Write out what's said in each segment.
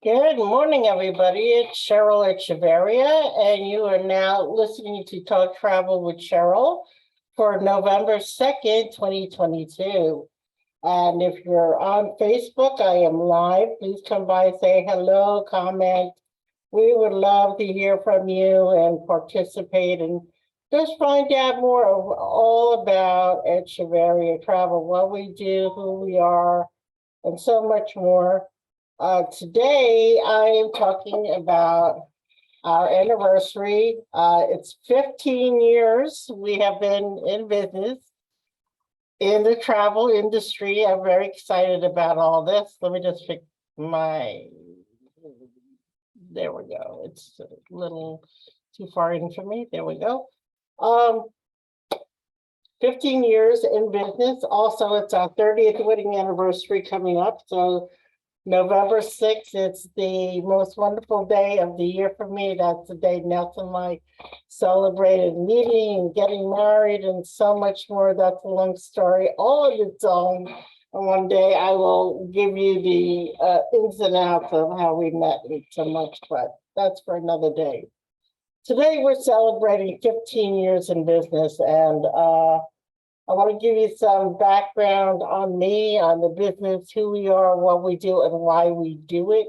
Good morning, everybody. It's Cheryl Echevarria, and you are now listening to Talk Travel with Cheryl for November 2nd, 2022. And if you're on Facebook, I am live. Please come by, say hello, comment. We would love to hear from you and participate and just find out more of all about Echevarria Travel, what we do, who we are, and so much more. Today, I am talking about our anniversary. It's 15 years we have been in business in the travel industry. I'm very excited about all this. Let me just fix there we go. It's a little too far in for me. There we go. 15 years in business. Also, it's our 30th wedding anniversary coming up. So November 6th, it's the most wonderful day of the year for me. That's the day Nelson and I celebrated meeting and getting married and so much more. That's a long story all of its own. And one day I will give you the ins and outs of how we met and so much, but that's for another day. Today we're celebrating 15 years in business, and I want to give you some background on me, on the business, who we are, what we do, and why we do it.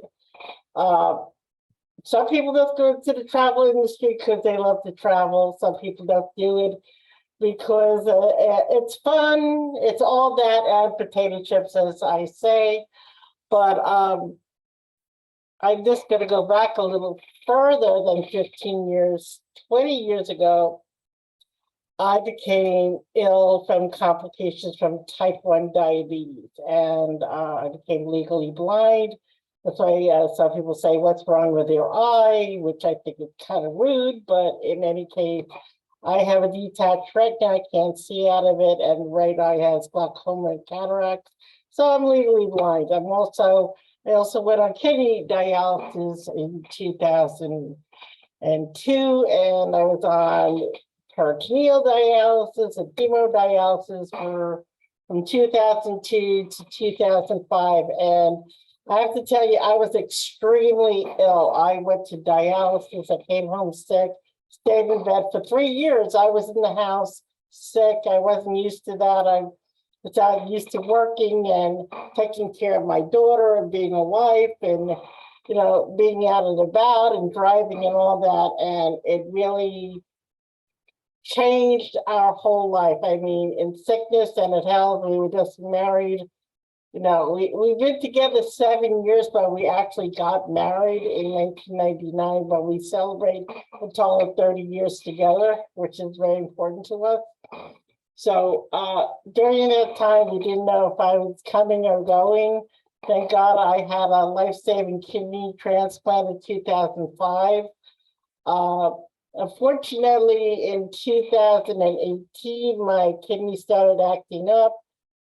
Some people just go into the travel industry because they love to travel. Some people don't do it because it's fun. It's all that and potato chips, as I say. But I'm just going to go back a little further than 15 years. 20 years ago, I became ill from complications from type 1 diabetes, and I became legally blind. That's why some people say, what's wrong with your eye, which I think is kind of rude, but in any case, I have a detached retina. I can't see out of it, and right eye has glaucoma and cataracts, so I'm legally blind. I also went on kidney dialysis in 2002, and I was on peritoneal dialysis and hemodialysis from 2002 to 2005. And I have to tell you, I was extremely ill. I went to dialysis. I came home sick, stayed in bed for 3 years. I was in the house sick. I wasn't used to that. I was not used to working and taking care of my daughter and being a wife and, being out and about and driving and all that. And it really changed our whole life. I mean, in sickness and in health. We were just married. We've been together 7 years, but we actually got married in 1999, but we celebrate a total of 30 years together, which is very important to us. So during that time, we didn't know if I was coming or going. Thank God I had a life-saving kidney transplant in 2005. Unfortunately, in 2018, my kidney started acting up,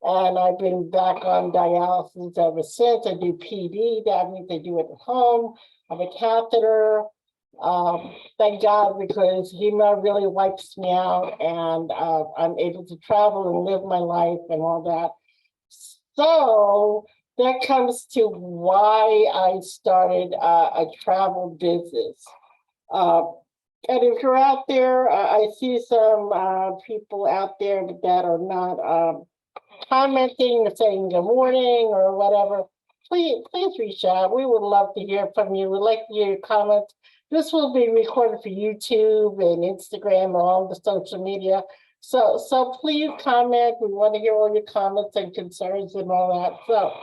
and I've been back on dialysis ever since. I do PD, that means I do it at home. I have a catheter. Thank God, because HEMA really wipes me out, and I'm able to travel and live my life and all that. So that comes to why I started a travel business. And if you're out there, I see some people out there that are not commenting or saying good morning or whatever. Please reach out. We would love to hear from you. We'd like to hear your comments. This will be recorded for YouTube and Instagram and all the social media. So please comment. We want to hear all your comments and concerns and all that. So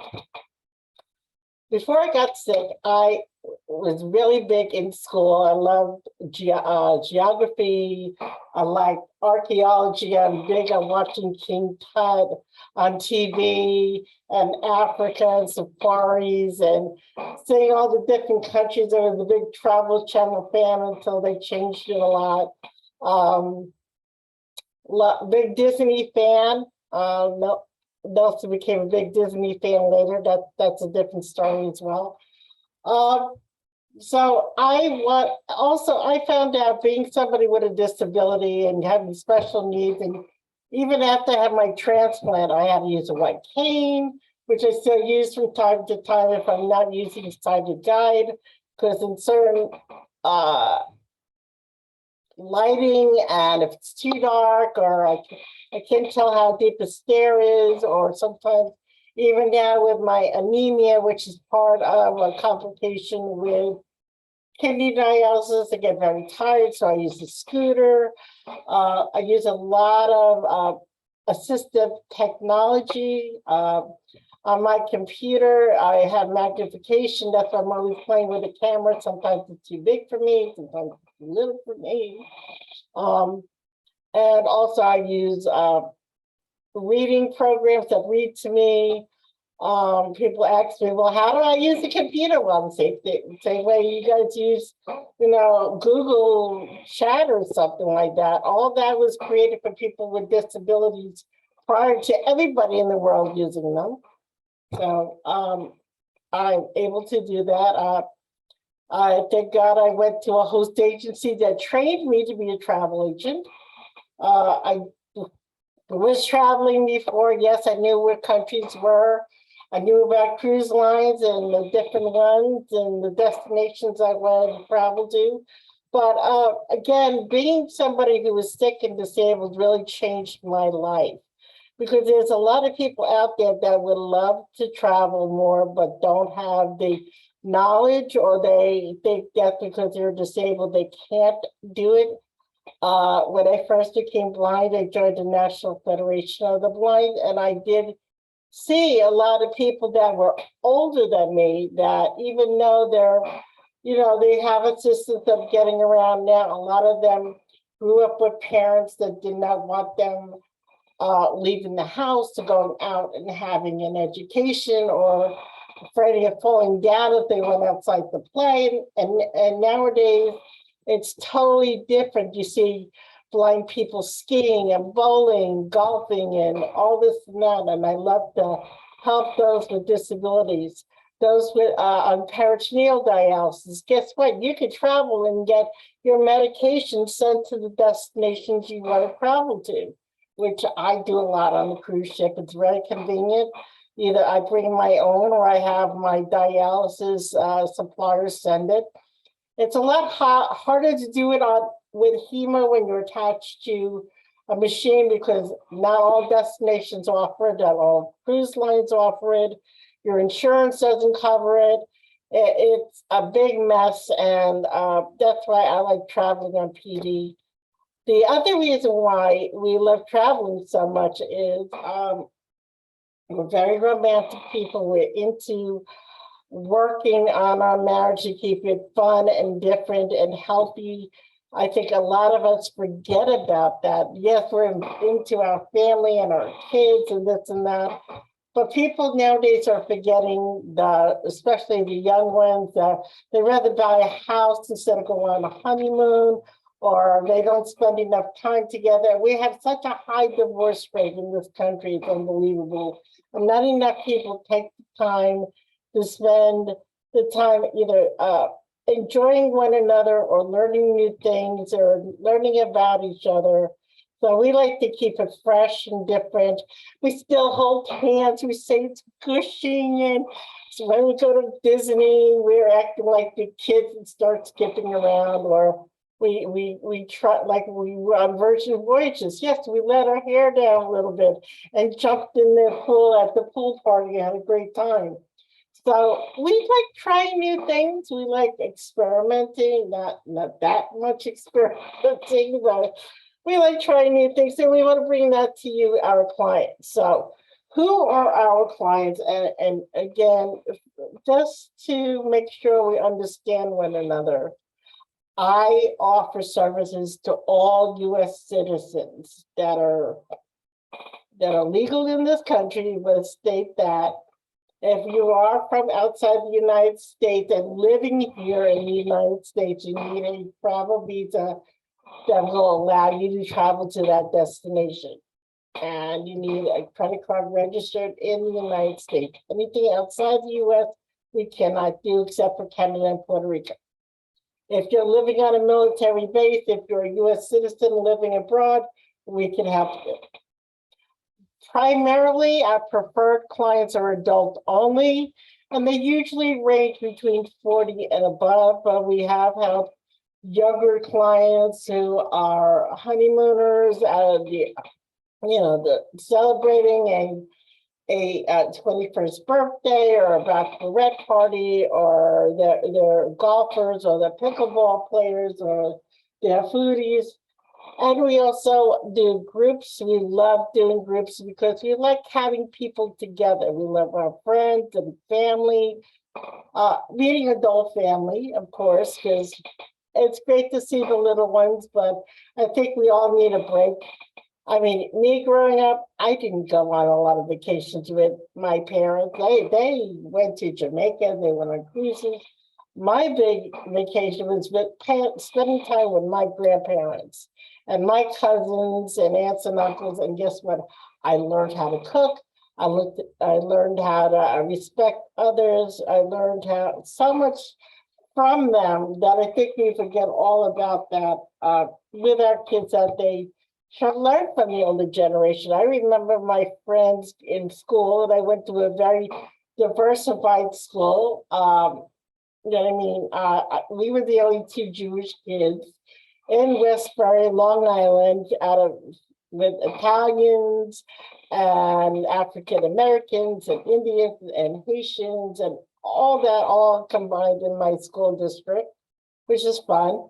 before I got sick, I was really big in school. I loved geography. I like archaeology. I'm big on watching King Tut on TV and Africa and safaris and seeing all the different countries. I was a big Travel Channel fan until they changed it a lot. Big Disney fan. Also became a big Disney fan later. That's a different story as well. So I found out being somebody with a disability and having special needs, and even after I had my transplant, I had to use a white cane, which I still use from time to time if I'm not using sighted guide, because in certain lighting, and if it's too dark, or I can't tell how deep a stair is, or sometimes even now with my anemia, which is part of a complication with kidney dialysis, I get very tired, so I use a scooter. I use a lot of assistive technology. On my computer, I have magnification. That's why I'm always playing with the camera. Sometimes it's too big for me, sometimes it's too little for me. And also I use reading programs that read to me. People ask me, well, how do I use the computer? Well, the same way you guys use, Google Chat or something like that. All that was created for people with disabilities prior to everybody in the world using them. So I'm able to do that. I thank God I went to a host agency that trained me to be a travel agent. I was traveling before. Yes, I knew where countries were. I knew about cruise lines and the different ones and the destinations I wanted to travel to. But again, being somebody who was sick and disabled really changed my life, because there's a lot of people out there that would love to travel more, but don't have the knowledge, or they think that because they're disabled, they can't do it. When I first became blind, I joined the National Federation of the Blind, and I did see a lot of people that were older than me that, even though they have assistance of getting around now, a lot of them grew up with parents that did not want them leaving the house to going out and having an education, or afraid of falling down if they went outside to play. And nowadays, it's totally different. You see blind people skiing and bowling, golfing, and all this and that. And I love to help those with disabilities. Those with on peritoneal dialysis, guess what? You could travel and get your medication sent to the destinations you want to travel to, which I do a lot on the cruise ship. It's very convenient. Either I bring my own, or I have my dialysis suppliers send it. It's a lot harder to do it with HEMO when you're attached to a machine, because not all destinations offer it, not all cruise lines offer it. Your insurance doesn't cover it. It's a big mess, and that's why I like traveling on PD. The other reason why we love traveling so much is we're very romantic people. We're into working on our marriage to keep it fun and different and healthy. I think a lot of us forget about that. Yes, we're into our family and our kids and this and that, but people nowadays are forgetting especially the young ones, they'd rather buy a house instead of go on a honeymoon, or they don't spend enough time together. We have such a high divorce rate in this country, it's unbelievable. And not enough people take the time to spend the time either enjoying one another, or learning new things, or learning about each other. So we like to keep it fresh and different. We still hold hands, we say it's gushing, and so when we go to Disney, we're acting like the kids and start skipping around, or we try, like we were on Virgin Voyages. Yes, we let our hair down a little bit and jumped in the pool at the pool party and had a great time. So we like trying new things. We like experimenting, not that much experimenting, but we like trying new things, and we want to bring that to you, our clients. So who are our clients? And again, just to make sure we understand one another, I offer services to all U.S. citizens that are legal in this country, but state that if you are from outside the United States and living here in the United States, you need a travel visa that will allow you to travel to that destination. And you need a credit card registered in the United States. Anything outside the US, we cannot do except for Canada and Puerto Rico. If you're living on a military base, if you're a US citizen living abroad, we can help you. Primarily, our preferred clients are adult only, and they usually range between 40 and above, but we have helped younger clients who are honeymooners, the celebrating a 21st birthday or a bachelorette party, or they're golfers, or they're pickleball players, or they're foodies. And we also do groups. We love doing groups because we like having people together. We love our friends and family, meeting adult family, of course, because it's great to see the little ones, but I think we all need a break. I mean, me growing up, I didn't go on a lot of vacations with my parents. They went to Jamaica, they went on cruises. My big vacation was spending time with my grandparents and my cousins and aunts and uncles. And guess what? I learned how to cook. I learned how to respect others. I learned how so much from them that I think we forget all about that with our kids, that they should learn from the older generation. I remember my friends in school, and I went to a very diversified school. You know what I mean? We were the only two Jewish kids in Westbury, Long Island, with Italians and African Americans and Indians and Haitians and all combined in my school district, which is fun.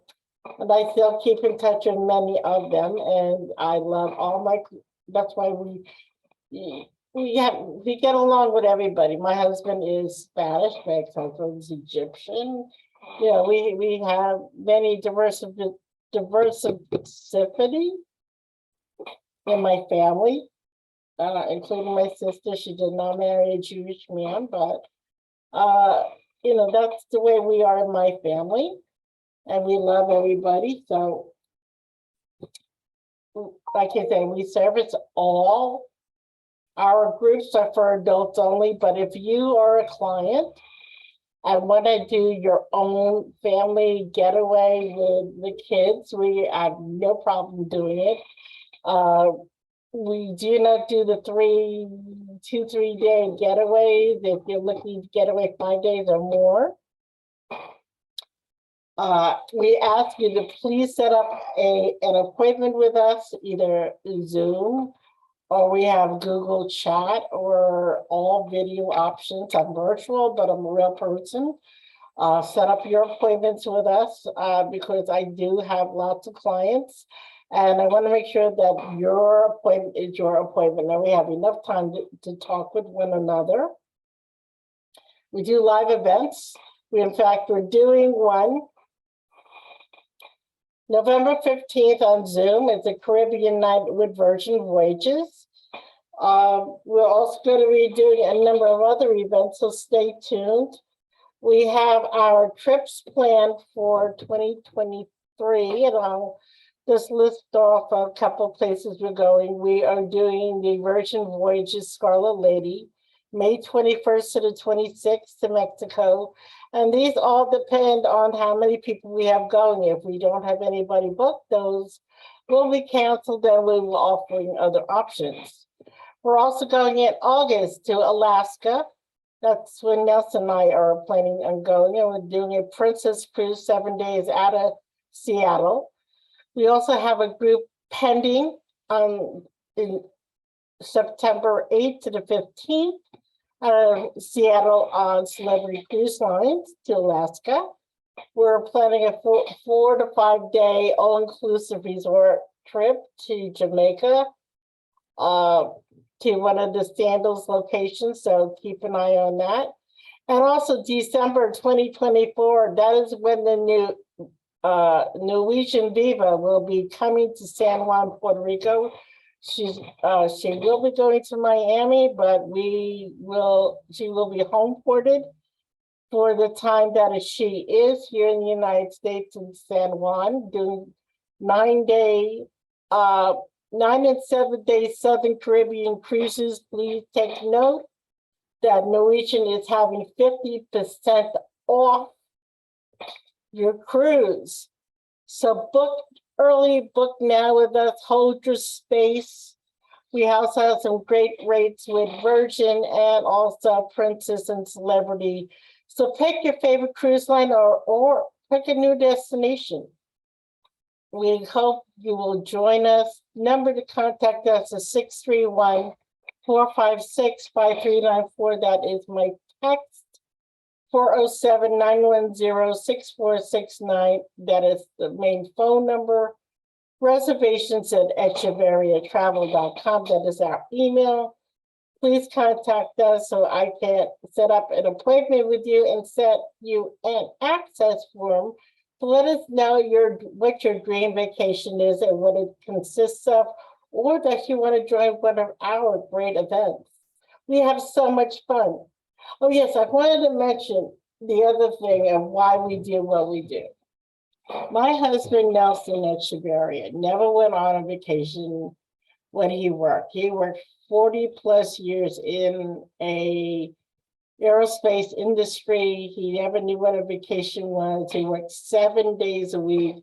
And I still keep in touch with many of them, and I love that's why we get along with everybody. My husband is Spanish, my ex-husband is Egyptian. You know, we have many diversity in my family, including my sister. She did not marry a Jewish man, but that's the way we are in my family, and we love everybody. So, like I say, we service all. Our groups are for adults only, but if you are a client and want to do your own family getaway with the kids, we have no problem doing it. We do not do the 3-day getaways if you're looking to get away 5 days or more. We ask you to please set up an appointment with us, either Zoom, or we have Google Chat, or all video options. I'm virtual, but I'm a real person. Set up your appointments with us because I do have lots of clients, and I want to make sure that your appointment is your appointment. Now we have enough time to talk with one another. We do live events. We're doing one November 15th on Zoom. It's a Caribbean night with Virgin Voyages. We're also going to be doing a number of other events, so stay tuned. We have our trips planned for 2023, and I'll just list off a couple of places we're going. We are doing the Virgin Voyages Scarlet Lady, May 21st to the 26th to Mexico. And these all depend on how many people we have going. If we don't have anybody booked, those will be canceled, and we will offering other options. We're also going in August to Alaska. That's when Nelson and I are planning on going, and we're doing a Princess Cruise 7 days out of Seattle. We also have a group pending in September 8th to the 15th out of Seattle on Celebrity Cruise Lines to Alaska. We're planning a 4 to 5 day all-inclusive resort trip to Jamaica, to one of the Sandals locations, so keep an eye on that. And also December 2024, that is when the new Norwegian Viva will be coming to San Juan, Puerto Rico. She will be going to Miami, but she will be home ported for the time that she is here in the United States in San Juan, doing 9 and 7 day Southern Caribbean cruises. Please take note that Norwegian is having 50% off your cruise. So book early, book now with us, hold your space. We also have some great rates with Virgin and also Princess and Celebrity. So pick your favorite cruise line or pick a new destination. We hope you will join us. Number to contact us is 631-456-5394. That is my text. 407-910-6469. That is the main phone number. Reservations at echevarriatravel.com. That is our email. Please contact us so I can set up an appointment with you and set you an access form to let us know what your dream vacation is and what it consists of, or that you want to join one of our great events. We have so much fun. Oh yes, I wanted to mention the other thing of why we do what we do. My husband, Nelson Echevarria, never went on a vacation when he worked. He worked 40 plus years in a aerospace industry. He never knew what a vacation was. He worked 7 days a week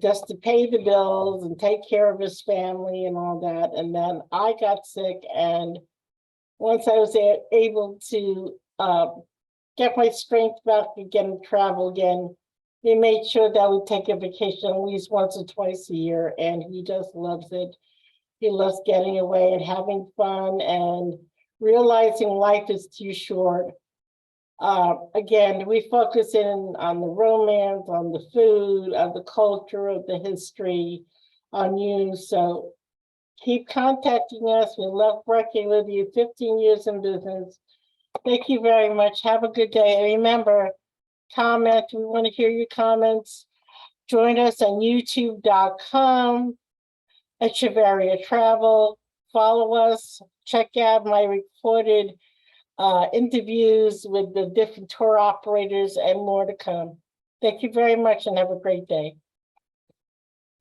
just to pay the bills and take care of his family and all that. And then I got sick, and once I was able to get my strength back again and travel again, we made sure that we take a vacation at least once or twice a year, and he just loves it. He loves getting away and having fun and realizing life is too short. Again, we focus in on the romance, on the food, on the culture, of the history, on you. So keep contacting us. We love working with you. 15 years in business. Thank you very much. Have a good day. And remember, comment. We want to hear your comments. Join us on youtube.com, Echevarria Travel. Follow us. Check out my recorded interviews with the different tour operators and more to come. Thank you very much and have a great day.